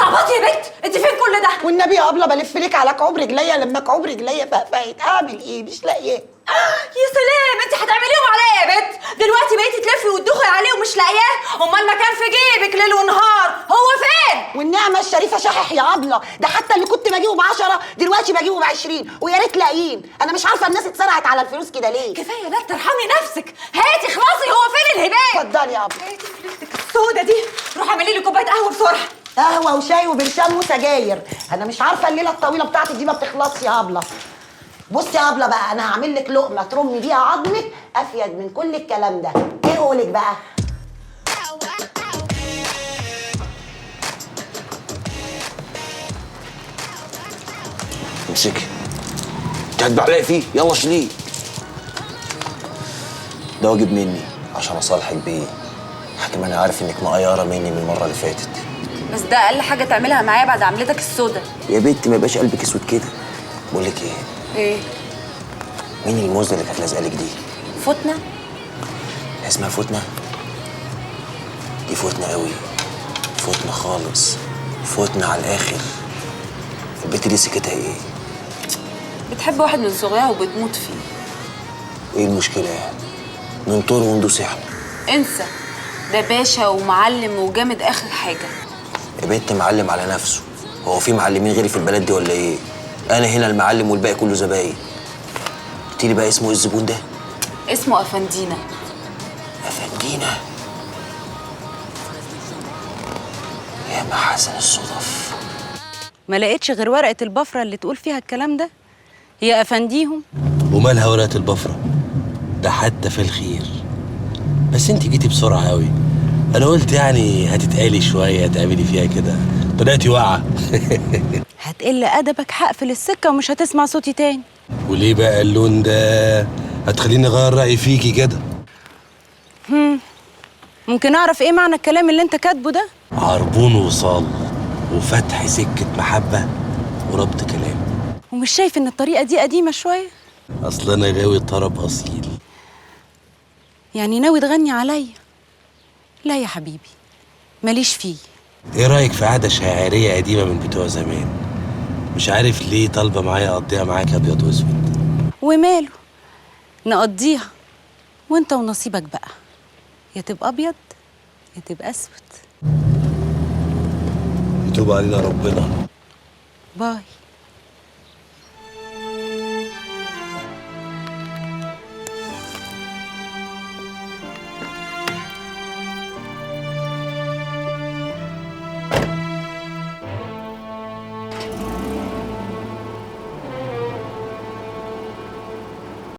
بتعبطي يا بنت؟ انت فين كل ده؟ والنبي يا ابله بلف لك على كعوب رجليا لما كعوب رجليا فقفقت، اعمل ايه؟ مش لاقياه. يا سلام، انت هتعمليهم عليا يا بنت؟ دلوقتي بقيتي تلفي وتدوخي عليه ومش لاقياه؟ امال ما كان في جيبك ليل ونهار، هو فين؟ والنعمه الشريفه شحح يا ابله، ده حتى اللي كنت بجيبه ب10 دلوقتي بجيبه ب20، ويا ريت لاقيين. انا مش عارفه الناس اتسرعت على الفلوس كده ليه. كفايه لا ترحمي نفسك، هاتي خلاصي، هو فين الهباب؟ اتفضلي يا ابله. هاتي فلوسك السودا دي، روحي اعملي لي كوبايه قهوه بسرعه. قهوه وشاي وبرشام وسجاير، انا مش عارفه الليله الطويله بتاعتي دي ما بتخلصش يا ابله. بصي يا ابله بقى، انا هعمل لك لقمه ترمي بيها عظمك افيد من كل الكلام ده. ايه قولك بقى؟ امسكي، انت هتبعلقي فيه، يلا شيليه. ده واجب مني عشان اصالحك بيه. حكم انا عارف انك مقيره مني من المره اللي فاتت، بس ده اقل حاجه تعملها معايا بعد عملتك السودا. يا بنت ما يبقاش قلبك اسود كده. بقول لك ايه؟ ايه؟ مين الموزه اللي كانت لازقه لك دي؟ فتنه؟ اسمها فتنه؟ دي فتنه قوي، فتنه خالص، فتنه على الاخر. البنت دي سكتها ايه؟ بتحب واحد من صغيرها وبتموت فيه. ايه المشكله يعني؟ ننطر وندوس احنا. انسى، ده باشا ومعلم وجامد اخر حاجه. يا بنت معلم على نفسه، هو في معلمين غيري في البلد دي ولا ايه؟ انا هنا المعلم والباقي كله زباين. قلت لي بقى اسمه ايه الزبون ده؟ اسمه افندينا. افندينا؟ يا محاسن الصدف. ما لقيتش غير ورقة البفرة اللي تقول فيها الكلام ده؟ هي أفنديهم. ومالها ورقة البفرة؟ ده حتى في الخير. بس انت جيتي بسرعة قوي، أنا قلت يعني هتتقالي شوية تعملي فيها كده، طلعتي واقعة. هتقل أدبك، هقفل السكة ومش هتسمع صوتي تاني. وليه بقى اللون ده؟ هتخليني أغير رأيي فيكي كده. ممكن أعرف إيه معنى الكلام اللي أنت كاتبه ده؟ عربون وصال وفتح سكة محبة وربط كلام. ومش شايف إن الطريقة دي قديمة شوية؟ أصل أنا غاوي طرب أصيل. يعني ناوي تغني عليا؟ لا يا حبيبي، ماليش فيه. إيه رأيك في عادة شاعرية قديمة من بتوع زمان؟ مش عارف ليه طالبة معايا أقضيها معاك أبيض وأسود. وماله؟ نقضيها وأنت ونصيبك بقى، يا تبقى أبيض يا تبقى أسود. يتوب علينا ربنا. باي.